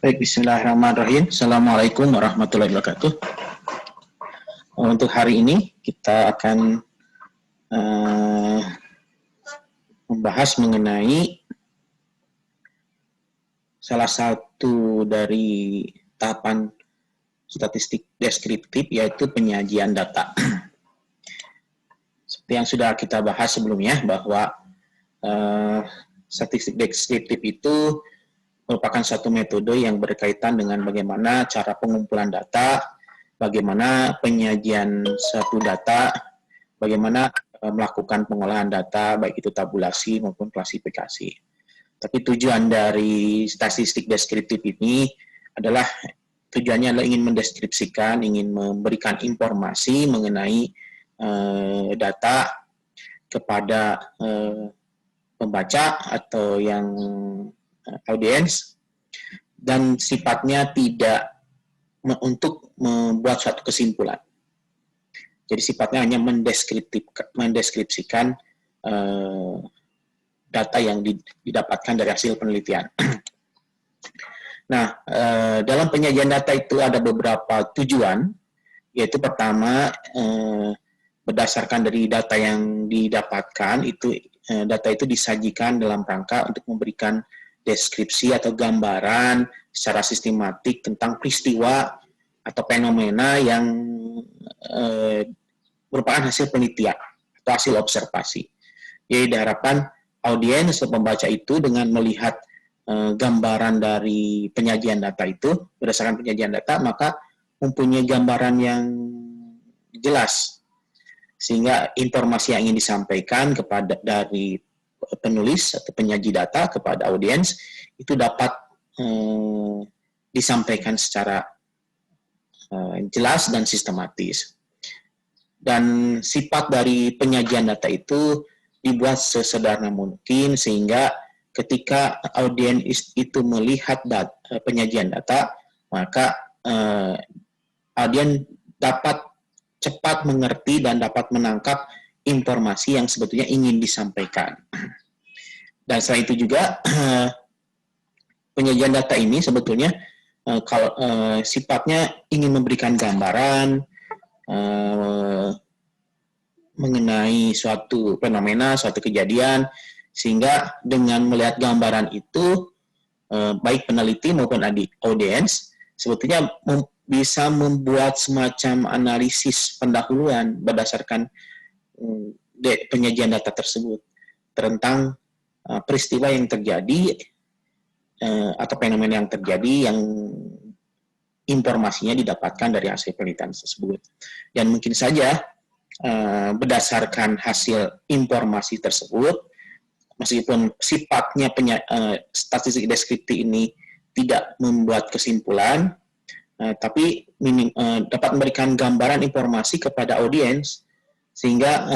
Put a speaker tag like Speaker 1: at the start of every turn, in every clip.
Speaker 1: Baik, bismillahirrahmanirrahim. Assalamualaikum warahmatullahi wabarakatuh. Untuk hari ini kita akan membahas mengenai salah satu dari tahapan statistik deskriptif, yaitu penyajian data. Seperti yang sudah kita bahas sebelumnya, bahwa statistik deskriptif itu merupakan satu metode yang berkaitan dengan bagaimana cara pengumpulan data, bagaimana penyajian satu data, bagaimana melakukan pengolahan data, baik itu tabulasi maupun klasifikasi. Tapi tujuan dari statistik deskriptif ini adalah tujuannya adalah ingin mendeskripsikan, ingin memberikan informasi mengenai data kepada pembaca atau yang audiens, dan sifatnya tidak untuk membuat suatu kesimpulan. Jadi sifatnya hanya mendeskripsikan data yang didapatkan dari hasil penelitian. Nah, dalam penyajian data itu ada beberapa tujuan, yaitu pertama, berdasarkan dari data yang didapatkan, data itu disajikan dalam rangka untuk memberikan deskripsi atau gambaran secara sistematik tentang peristiwa atau fenomena yang merupakan hasil penelitian atau hasil observasi. Jadi diharapkan audiens atau pembaca itu dengan melihat gambaran dari penyajian data itu, berdasarkan penyajian data, maka mempunyai gambaran yang jelas, sehingga informasi yang ingin disampaikan kepada dari penulis atau penyaji data kepada audiens itu dapat disampaikan secara jelas dan sistematis. Dan sifat dari penyajian data itu dibuat sesederhana mungkin, sehingga ketika audiens itu melihat penyajian data, maka audiens dapat cepat mengerti dan dapat menangkap informasi yang sebetulnya ingin disampaikan. Dan selain itu juga penyajian data ini sebetulnya kalau sifatnya ingin memberikan gambaran mengenai suatu fenomena, suatu kejadian, sehingga dengan melihat gambaran itu baik peneliti maupun audiens sebetulnya bisa membuat semacam analisis pendahuluan berdasarkan penyajian data tersebut tentang peristiwa yang terjadi atau fenomena yang terjadi yang informasinya didapatkan dari hasil penelitian tersebut. Dan mungkin saja berdasarkan hasil informasi tersebut, meskipun sifatnya statistik deskriptif ini tidak membuat kesimpulan, tapi dapat memberikan gambaran informasi kepada audiens, sehingga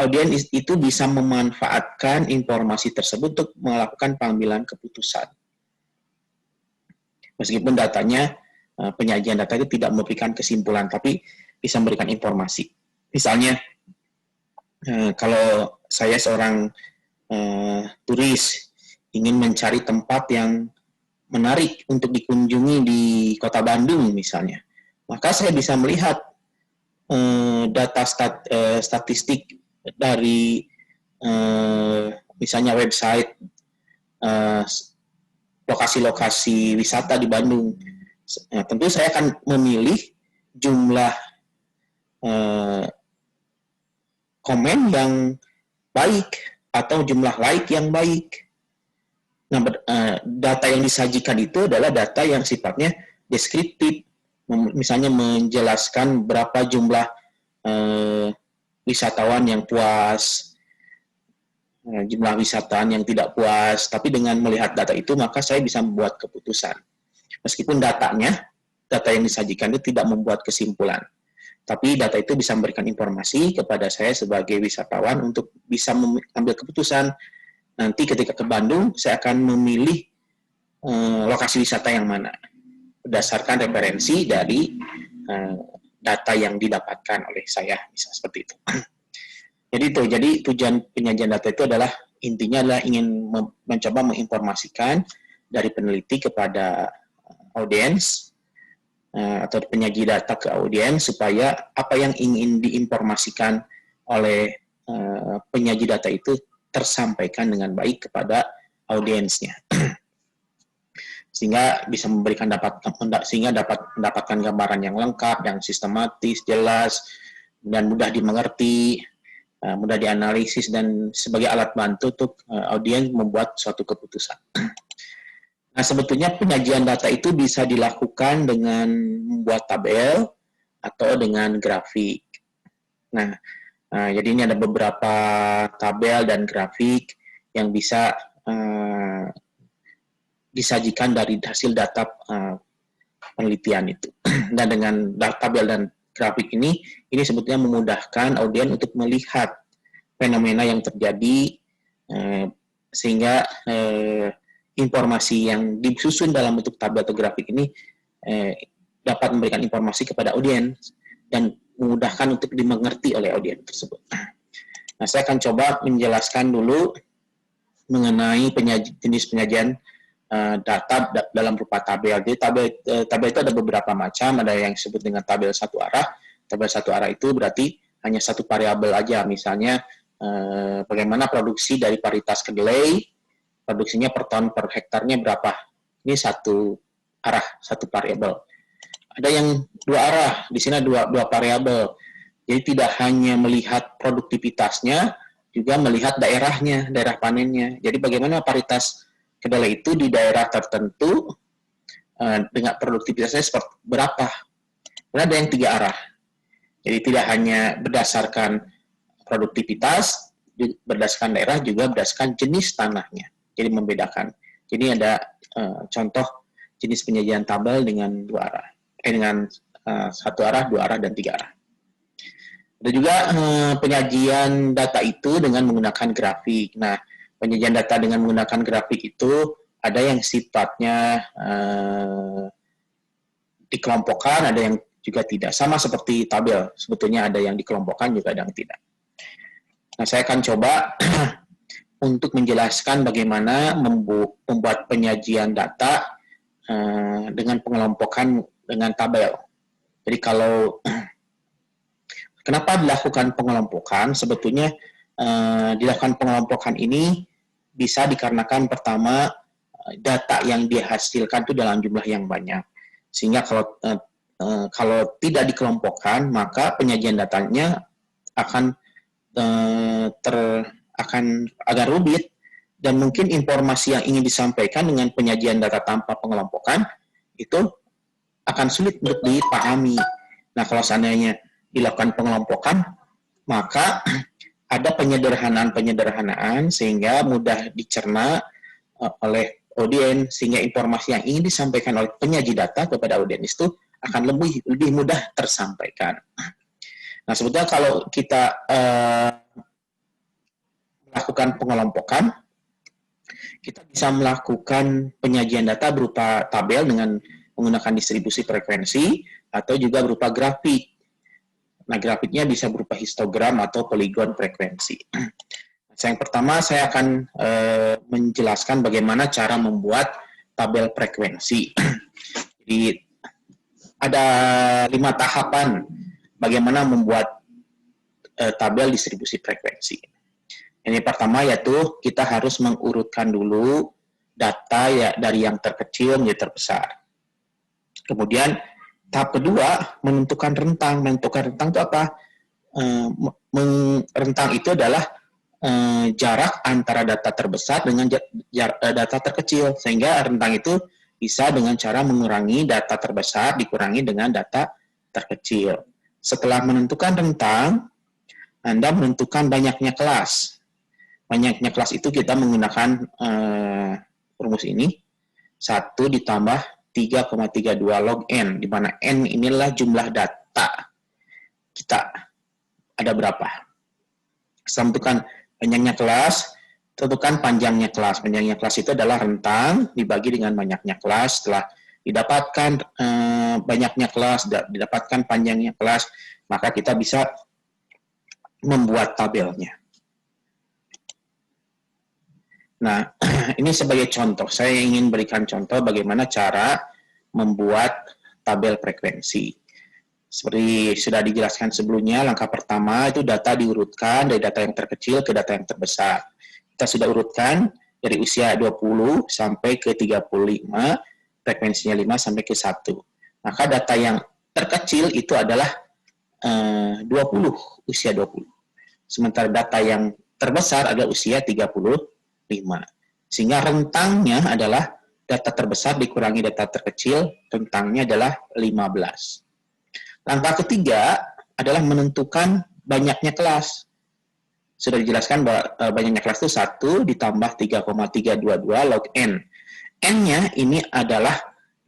Speaker 1: audiens itu bisa memanfaatkan informasi tersebut untuk melakukan pengambilan keputusan. Meskipun datanya, penyajian data itu tidak memberikan kesimpulan, tapi bisa memberikan informasi. Misalnya, kalau saya seorang turis ingin mencari tempat yang menarik untuk dikunjungi di kota Bandung misalnya, maka saya bisa melihat data statistik dari misalnya website lokasi-lokasi wisata di Bandung. Nah, tentu saya akan memilih jumlah komen yang baik atau jumlah like yang baik. Nah, data yang disajikan itu adalah data yang sifatnya deskriptif, misalnya menjelaskan berapa jumlah wisatawan yang puas, jumlah wisatawan yang tidak puas. Tapi dengan melihat data itu, maka saya bisa membuat keputusan. Meskipun data yang disajikan itu tidak membuat kesimpulan, tapi data itu bisa memberikan informasi kepada saya sebagai wisatawan untuk bisa mengambil keputusan. Nanti ketika ke Bandung, saya akan memilih lokasi wisata yang mana, berdasarkan referensi dari data yang didapatkan oleh saya, bisa seperti itu. Jadi tujuan penyajian data itu adalah, intinya adalah ingin mencoba menginformasikan dari peneliti kepada audiens atau penyaji data ke audiens, supaya apa yang ingin diinformasikan oleh penyaji data itu tersampaikan dengan baik kepada audiensnya. Sehingga bisa memberikan sehingga dapat mendapatkan gambaran yang lengkap, yang sistematis, jelas, dan mudah dimengerti, mudah dianalisis, dan sebagai alat bantu untuk audiens membuat suatu keputusan. Nah, sebetulnya penyajian data itu bisa dilakukan dengan membuat tabel atau dengan grafik. Nah, jadi ini ada beberapa tabel dan grafik yang bisa disajikan dari hasil data penelitian itu. Dan dengan tabel dan grafik ini sebetulnya memudahkan audiens untuk melihat fenomena yang terjadi, sehingga informasi yang disusun dalam bentuk tabel atau grafik ini dapat memberikan informasi kepada audiens dan memudahkan untuk dimengerti oleh audiens tersebut. Nah, saya akan coba menjelaskan dulu mengenai jenis penyajian data dalam rupa tabel. Jadi tabel itu ada beberapa macam, ada yang disebut dengan tabel satu arah. Tabel satu arah itu berarti hanya satu variabel aja, misalnya bagaimana produksi dari varietas kedelai, produksinya per ton per hektarnya berapa. Ini satu arah, satu variabel. Ada yang dua arah, di sini dua variabel. Jadi tidak hanya melihat produktivitasnya, juga melihat daerahnya, daerah panennya. Jadi bagaimana varietas kedelai itu di daerah tertentu dengan produktivitasnya seperti berapa. Dan ada yang tiga arah. Jadi tidak hanya berdasarkan produktivitas, berdasarkan daerah, juga berdasarkan jenis tanahnya. Jadi membedakan. Jadi ada contoh jenis penyajian tabel dengan dua arah, dengan satu arah, dua arah, dan tiga arah. Ada juga penyajian data itu dengan menggunakan grafik. Nah, penyajian data dengan menggunakan grafik itu ada yang sifatnya dikelompokkan, ada yang juga tidak. Sama seperti tabel, sebetulnya ada yang dikelompokkan, juga ada yang tidak. Nah, saya akan coba untuk menjelaskan bagaimana membuat penyajian data dengan pengelompokan dengan tabel. Jadi kalau kenapa dilakukan pengelompokan? Sebetulnya dilakukan pengelompokan ini bisa dikarenakan pertama data yang dihasilkan itu dalam jumlah yang banyak, sehingga kalau tidak dikelompokkan maka penyajian datanya akan agak rumit, dan mungkin informasi yang ingin disampaikan dengan penyajian data tanpa pengelompokan itu akan sulit untuk dipahami. Nah, kalau seandainya dilakukan pengelompokan, maka ada penyederhanaan sehingga mudah dicerna oleh audiens, sehingga informasi yang ingin disampaikan oleh penyaji data kepada audiens itu akan lebih mudah tersampaikan. Nah, sebetulnya kalau kita melakukan pengelompokan, kita bisa melakukan penyajian data berupa tabel dengan menggunakan distribusi frekuensi, atau juga berupa grafik. Nah, grafiknya bisa berupa histogram atau poligon frekuensi. Yang pertama, saya akan menjelaskan bagaimana cara membuat tabel frekuensi. Jadi, ada 5 tahapan bagaimana membuat tabel distribusi frekuensi. Ini pertama yaitu kita harus mengurutkan dulu data ya dari yang terkecil menjadi terbesar. Kemudian tahap kedua menentukan rentang. Menentukan rentang itu apa? Rentang itu adalah jarak antara data terbesar dengan data terkecil, sehingga rentang itu bisa dengan cara mengurangi data terbesar dikurangi dengan data terkecil. Setelah menentukan rentang, Anda menentukan banyaknya kelas. Banyaknya kelas itu kita menggunakan rumus ini, 1 ditambah 3,32 log N, di mana N inilah jumlah data kita ada berapa. Setelah menentukan banyaknya kelas, tentukan panjangnya kelas. Panjangnya kelas itu adalah rentang dibagi dengan banyaknya kelas. Setelah didapatkan banyaknya kelas, didapatkan panjangnya kelas, maka kita bisa membuat tabelnya. Nah, ini sebagai contoh, saya ingin berikan contoh bagaimana cara membuat tabel frekuensi. Seperti sudah dijelaskan sebelumnya, langkah pertama itu data diurutkan dari data yang terkecil ke data yang terbesar. Kita sudah urutkan dari usia 20 sampai ke 35, frekuensinya 5 sampai ke 1. Maka data yang terkecil itu adalah 20, usia 20. Sementara data yang terbesar adalah usia 35. Sehingga rentangnya adalah data terbesar dikurangi data terkecil, rentangnya adalah 15. Langkah ketiga adalah menentukan banyaknya kelas. Sudah dijelaskan bahwa banyaknya kelas itu 1 ditambah 3,322 log N. N-nya ini adalah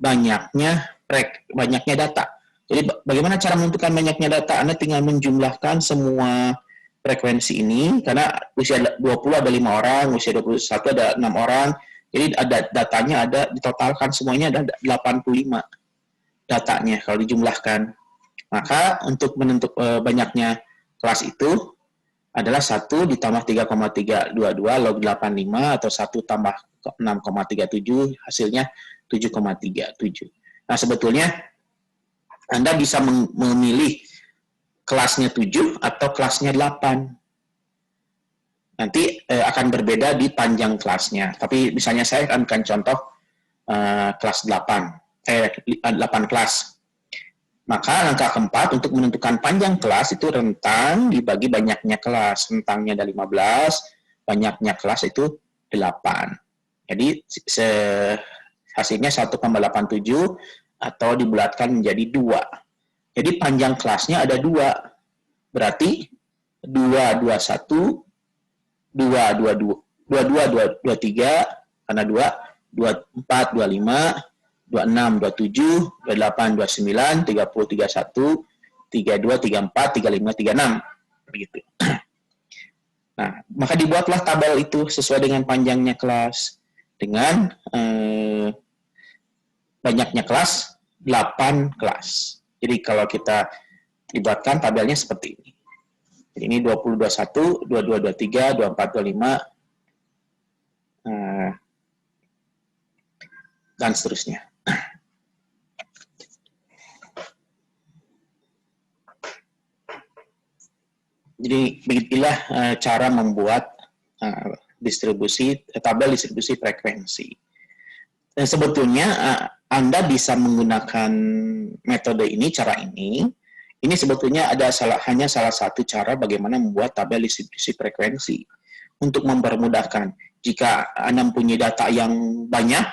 Speaker 1: banyaknya data. Jadi bagaimana cara menentukan banyaknya data? Anda tinggal menjumlahkan semua frekuensi ini, karena usia 20 ada 5 orang, usia 21 ada 6 orang, jadi ada datanya, ada ditotalkan semuanya ada 85 datanya kalau dijumlahkan. Maka untuk menentukan banyaknya kelas itu adalah 1 ditambah 3,322 log 85 atau 1 tambah 6,37 hasilnya 7,37. Nah, sebetulnya Anda bisa memilih kelasnya 7 atau kelasnya 8. Nanti akan berbeda di panjang kelasnya. Tapi misalnya saya akan contoh kelas 8 kelas. Maka langkah keempat untuk menentukan panjang kelas itu rentang dibagi banyaknya kelas. Rentangnya ada 15, banyaknya kelas itu 8. Jadi hasilnya 1,87 atau dibulatkan menjadi 2. Jadi panjang kelasnya ada 2. Berarti 221, 222, 22, 23, karena 2, 24, 25, 26, 27, 28, 29, 30, 31, 32, 34, 35, 36. Begitu. Nah, maka dibuatlah tabel itu sesuai dengan panjangnya kelas. Dengan banyaknya kelas, 8 kelas. Jadi kalau kita dibuatkan tabelnya seperti ini. Jadi ini 20, 21, 22, 23, 24, 25, dan seterusnya. Jadi begitulah cara membuat tabel distribusi frekuensi. Dan sebetulnya Anda bisa menggunakan metode ini, cara ini. Ini sebetulnya hanya salah satu cara bagaimana membuat tabel distribusi frekuensi. Untuk mempermudahkan, jika Anda mempunyai data yang banyak,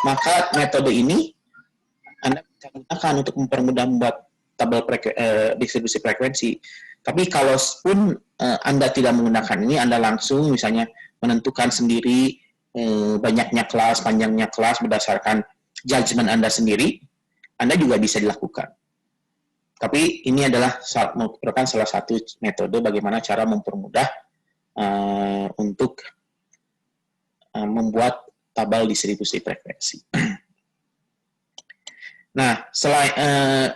Speaker 1: maka metode ini Anda bisa gunakan untuk mempermudah membuat tabel distribusi frekuensi. Tapi kalau pun Anda tidak menggunakan ini, Anda langsung misalnya menentukan sendiri banyaknya kelas, panjangnya kelas berdasarkan judgement Anda sendiri, Anda juga bisa dilakukan. Tapi ini adalah merupakan salah satu metode bagaimana cara mempermudah untuk membuat tabel distribusi frekuensi. Nah, selain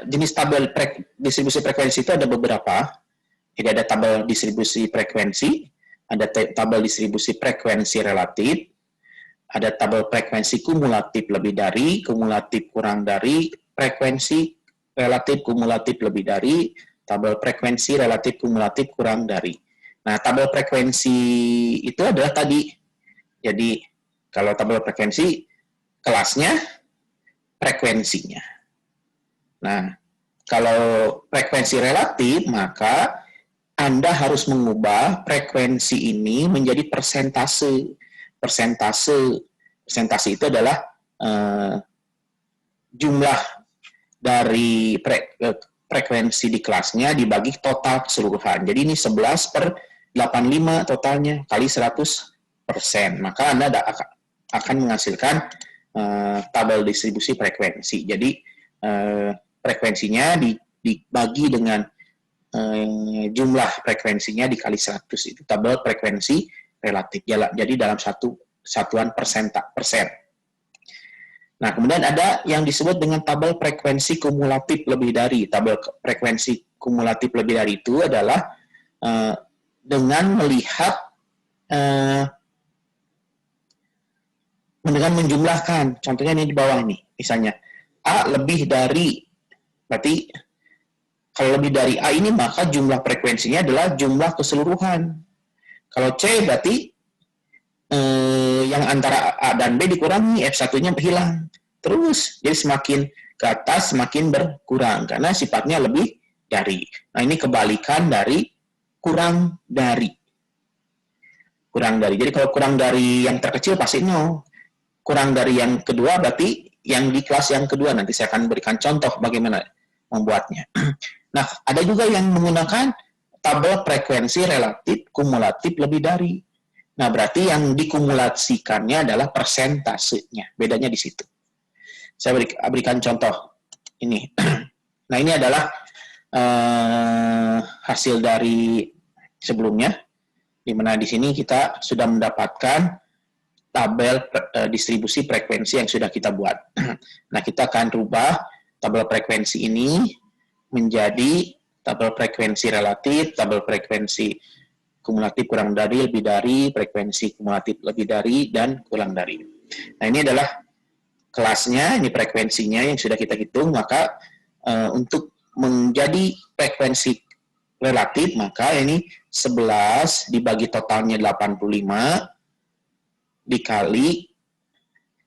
Speaker 1: jenis tabel distribusi frekuensi itu ada beberapa. Jadi ada tabel distribusi frekuensi, ada tabel distribusi frekuensi relatif, ada tabel frekuensi kumulatif lebih dari, kumulatif kurang dari, frekuensi relatif kumulatif lebih dari, tabel frekuensi relatif kumulatif kurang dari. Nah, tabel frekuensi itu adalah tadi. Jadi, kalau tabel frekuensi, kelasnya, frekuensinya. Nah, kalau frekuensi relatif, maka Anda harus mengubah frekuensi ini menjadi persentase. Persentase itu adalah jumlah dari frekuensi di kelasnya dibagi total keseluruhan. Jadi ini 11/85 totalnya kali 100%. Maka Anda akan menghasilkan tabel distribusi frekuensi. Jadi frekuensinya dibagi dengan jumlah frekuensinya dikali 100, itu tabel frekuensi relatif. Jadi dalam satu satuan persen. Nah, kemudian ada yang disebut dengan tabel frekuensi kumulatif lebih dari. Tabel frekuensi kumulatif lebih dari itu adalah dengan melihat dengan menjumlahkan. Contohnya ini di bawah ini, misalnya A lebih dari, berarti kalau lebih dari A ini maka jumlah frekuensinya adalah jumlah keseluruhan. Kalau C berarti yang antara A dan B dikurangi, F1-nya hilang. Terus, jadi semakin ke atas semakin berkurang, karena sifatnya lebih dari. Nah, ini kebalikan dari kurang dari. Kurang dari. Jadi kalau kurang dari yang terkecil pasti 0. Kurang dari yang kedua berarti yang di kelas yang kedua. Nanti saya akan berikan contoh bagaimana membuatnya. Nah, ada juga yang menggunakan tabel frekuensi relatif kumulatif lebih dari. Nah, berarti yang dikumulasikannya adalah persentasenya. Bedanya di situ. Saya berikan contoh ini. Nah, ini adalah hasil dari sebelumnya, di mana di sini kita sudah mendapatkan tabel distribusi frekuensi yang sudah kita buat. Nah, kita akan rubah tabel frekuensi ini menjadi tabel frekuensi relatif, tabel frekuensi kumulatif kurang dari, lebih dari, frekuensi kumulatif lebih dari, dan kurang dari. Nah, ini adalah kelasnya, ini frekuensinya yang sudah kita hitung, maka untuk menjadi frekuensi relatif, maka ini 11 dibagi totalnya 85 dikali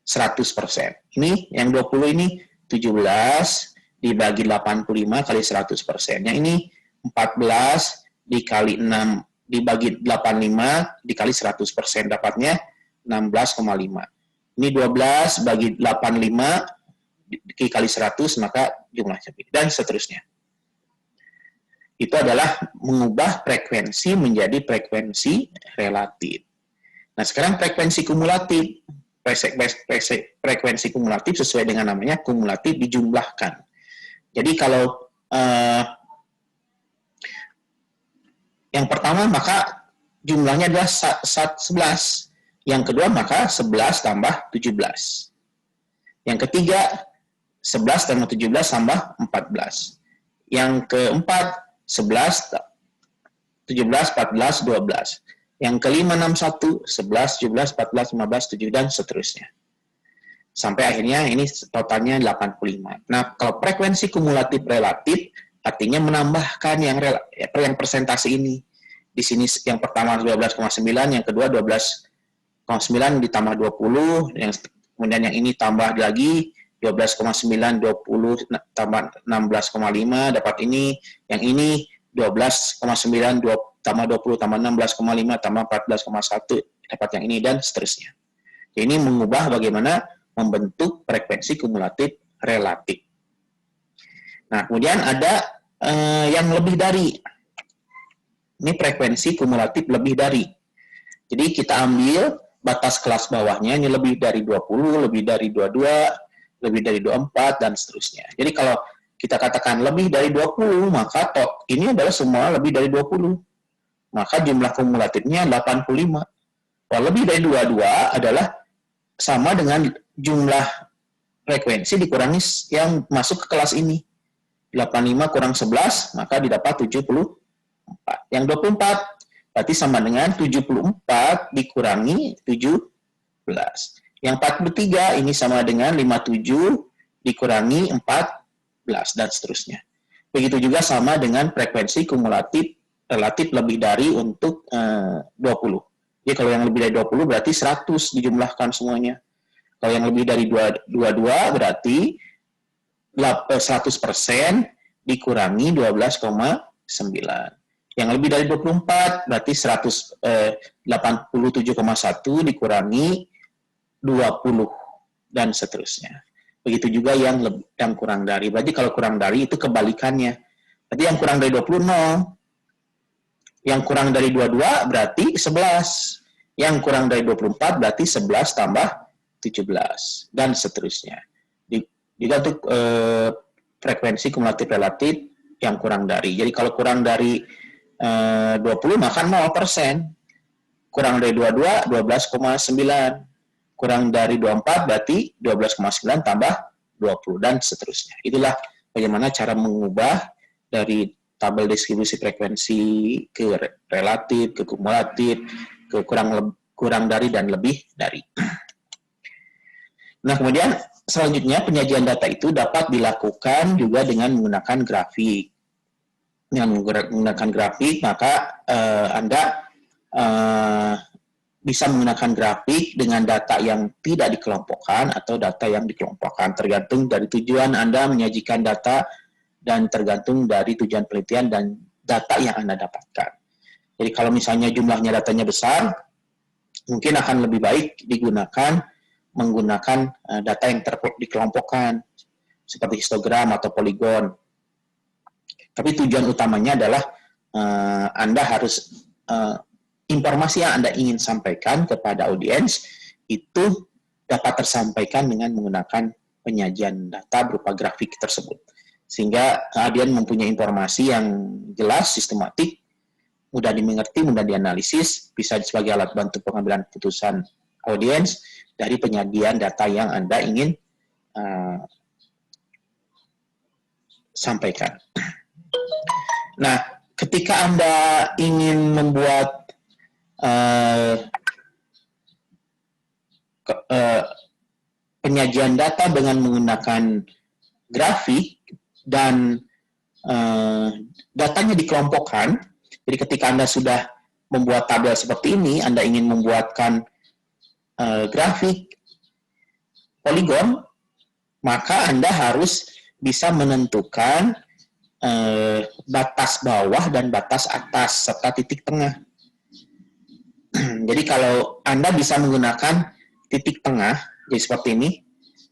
Speaker 1: 100%. Ini yang 20 ini 17 dibagi 85 kali 100%. Yang ini 14 dikali 6 dibagi 85 dikali 100%, dapatnya 16,5. Ini 12 bagi 85 dikali 100, maka jumlahnya dan seterusnya. Itu adalah mengubah frekuensi menjadi frekuensi relatif. Nah, sekarang frekuensi kumulatif. Frekuensi kumulatif sesuai dengan namanya, kumulatif dijumlahkan. Jadi kalau yang pertama maka jumlahnya adalah 11. Yang kedua maka 11 tambah 17. Yang ketiga 11 tambah 17 tambah 14. Yang keempat 11, 17, 14, 12. Yang kelima 61, 11, 17, 14, 15, 7, dan seterusnya. Sampai akhirnya ini totalnya 85. Nah, kalau frekuensi kumulatif relatif, artinya menambahkan yang persentase ini. Di sini yang pertama 12,9, yang kedua 12,9 ditambah 20, kemudian yang ini tambah lagi 12,9, 20 tambah 16,5, dapat ini. Yang ini 12,9, tambah 20, tambah 16,5, tambah 14,1, dapat yang ini, dan seterusnya. Ini mengubah bagaimana membentuk frekuensi kumulatif relatif. Nah, kemudian ada yang lebih dari. Ini frekuensi kumulatif lebih dari. Jadi kita ambil batas kelas bawahnya, ini lebih dari 20, lebih dari 22, lebih dari 24, dan seterusnya. Jadi kalau kita katakan lebih dari 20, maka ini adalah semua lebih dari 20. Maka jumlah kumulatifnya 85. Kalau lebih dari 22 adalah sama dengan jumlah frekuensi dikurangi yang masuk ke kelas ini. 85 kurang 11, maka didapat 74. Yang 24 berarti sama dengan 74 dikurangi 17. Yang 43 ini sama dengan 57 dikurangi 14, dan seterusnya. Begitu juga sama dengan frekuensi kumulatif relatif lebih dari untuk 20. Jadi kalau yang lebih dari 20 berarti 100 dijumlahkan semuanya. Kalau yang lebih dari 22 berarti 100% dikurangi 12,9. Yang lebih dari 24 berarti 87,1 dikurangi 20, dan seterusnya. Begitu juga yang kurang dari. Berarti kalau kurang dari itu kebalikannya. Berarti yang kurang dari 20, 0. Yang kurang dari 22 berarti 11. Yang kurang dari 24 berarti 11 tambah 17, dan seterusnya. Juga untuk frekuensi kumulatif relatif yang kurang dari. Jadi kalau kurang dari 20 maka 0%. Kurang dari 22, 12,9. Kurang dari 24 berarti 12,9 tambah 20, dan seterusnya. Itulah bagaimana cara mengubah dari tabel distribusi frekuensi ke relatif, ke kumulatif, ke kurang dari, dan lebih dari. Nah, kemudian selanjutnya penyajian data itu dapat dilakukan juga dengan menggunakan grafik. Dengan menggunakan grafik, maka Anda bisa menggunakan grafik dengan data yang tidak dikelompokkan atau data yang dikelompokkan, tergantung dari tujuan Anda menyajikan data dan tergantung dari tujuan penelitian dan data yang Anda dapatkan. Jadi kalau misalnya jumlahnya datanya besar, mungkin akan lebih baik menggunakan data yang dikelompokkan, seperti histogram atau poligon. Tapi tujuan utamanya adalah Anda harus informasi yang Anda ingin sampaikan kepada audiens itu dapat tersampaikan dengan menggunakan penyajian data berupa grafik tersebut. Sehingga audiens mempunyai informasi yang jelas, sistematik, mudah dimengerti, mudah dianalisis, bisa sebagai alat bantu pengambilan keputusan audiens dari penyajian data yang Anda ingin sampaikan. Nah, ketika Anda ingin membuat penyajian data dengan menggunakan grafik dan datanya dikelompokkan, jadi ketika Anda sudah membuat tabel seperti ini, Anda ingin membuatkan grafik poligon, maka Anda harus bisa menentukan batas bawah dan batas atas serta titik tengah. Jadi kalau Anda bisa menggunakan titik tengah, jadi seperti ini,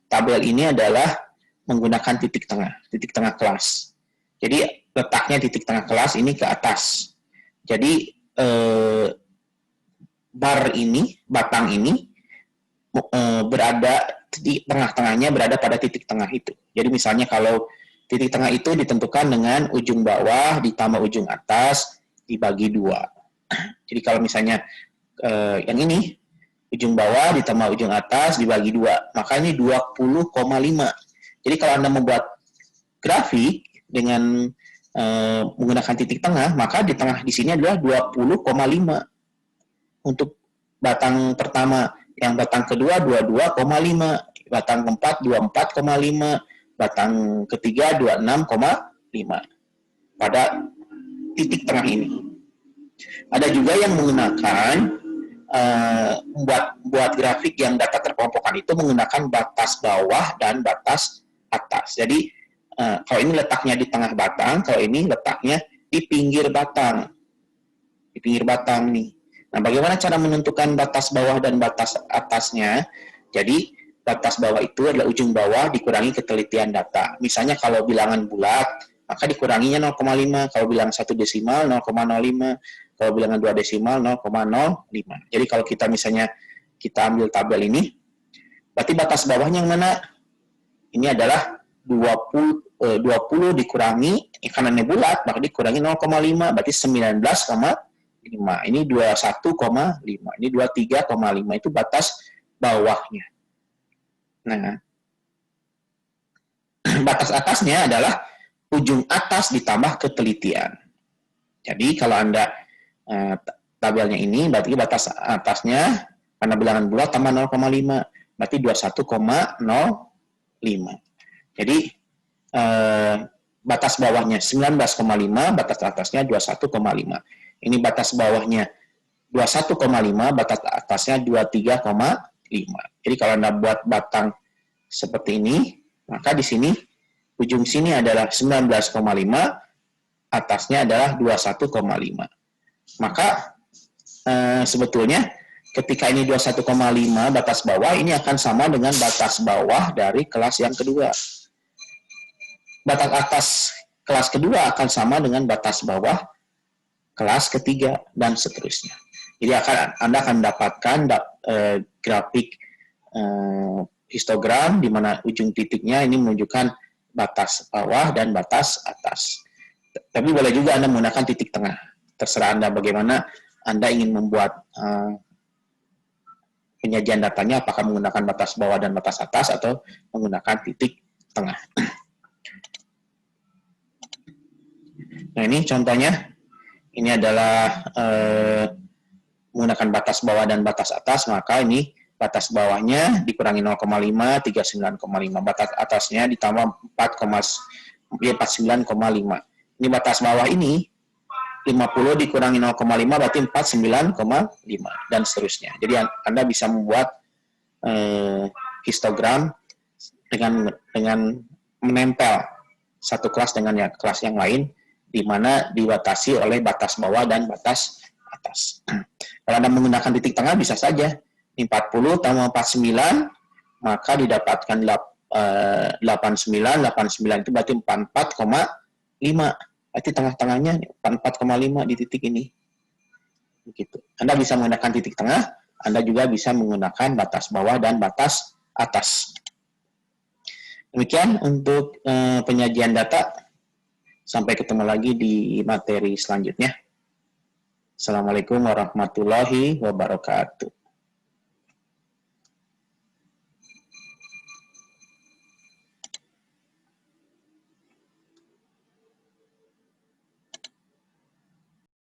Speaker 1: tabel ini adalah menggunakan titik tengah kelas. Jadi letaknya titik tengah kelas ini ke atas. Jadi batang ini berada di tengah-tengahnya, berada pada titik tengah itu. Jadi misalnya kalau titik tengah itu ditentukan dengan ujung bawah ditambah ujung atas dibagi 2. Jadi kalau misalnya yang ini, ujung bawah ditambah ujung atas dibagi 2, maka ini 20,5. Jadi kalau Anda membuat grafik dengan menggunakan titik tengah, maka di tengah di sini adalah 20,5 untuk batang pertama. Yang batang kedua 22,5, batang keempat 24,5, batang ketiga 26,5 pada titik tengah ini. Ada juga yang menggunakan buat grafik yang data terkelompokkan itu menggunakan batas bawah dan batas atas. Jadi kalau ini letaknya di tengah batang, kalau ini letaknya di pinggir batang. Di pinggir batang nih. Nah, bagaimana cara menentukan batas bawah dan batas atasnya? Jadi, batas bawah itu adalah ujung bawah dikurangi ketelitian data. Misalnya kalau bilangan bulat, maka dikuranginya 0,5. Kalau bilang 1 desimal, 0,05. Kalau bilangan 2 desimal, 0,05. Jadi, kalau kita misalnya kita ambil tabel ini, berarti batas bawahnya yang mana? Ini adalah 20 dikurangi, karena ini bulat, maka dikurangi 0,5, berarti 19,5. Ini 21,5, ini 23,5, itu batas bawahnya. Nah, batas atasnya adalah ujung atas ditambah ketelitian. Jadi kalau Anda tabelnya ini, berarti batas atasnya karena bilangan bulat tambah 0,5, berarti 21,05. Jadi batas bawahnya 19,5, batas atasnya 21,5. Ini batas bawahnya 21,5, batas atasnya 23,5. Jadi kalau Anda buat batang seperti ini, maka di sini ujung sini adalah 19,5, atasnya adalah 21,5. Maka sebetulnya ketika ini 21,5 batas bawah, ini akan sama dengan batas bawah dari kelas yang kedua. Batas atas kelas kedua akan sama dengan batas bawah kelas ketiga, dan seterusnya. Jadi Anda akan mendapatkan grafik histogram di mana ujung titiknya ini menunjukkan batas bawah dan batas atas. Tapi boleh juga Anda menggunakan titik tengah. Terserah Anda bagaimana Anda ingin membuat penyajian datanya, apakah menggunakan batas bawah dan batas atas atau menggunakan titik tengah. Nah, ini contohnya. Ini adalah menggunakan batas bawah dan batas atas, maka ini batas bawahnya dikurangi 0,5, 39,5. Batas atasnya ditambah 49,5. Ini batas bawah ini 50 dikurangi 0,5 berarti 49,5 dan seterusnya. Jadi Anda bisa membuat histogram dengan menempel satu kelas dengan kelas yang lain, di mana dibatasi oleh batas bawah dan batas atas. Kalau Anda menggunakan titik tengah bisa saja 40 tambah 49 maka didapatkan 89 itu berarti 44,5. Berarti tengah-tengahnya 44,5 di titik ini. Begitu. Anda bisa menggunakan titik tengah, Anda juga bisa menggunakan batas bawah dan batas atas. Demikian untuk penyajian data. Sampai ketemu lagi di materi selanjutnya. Assalamualaikum warahmatullahi wabarakatuh.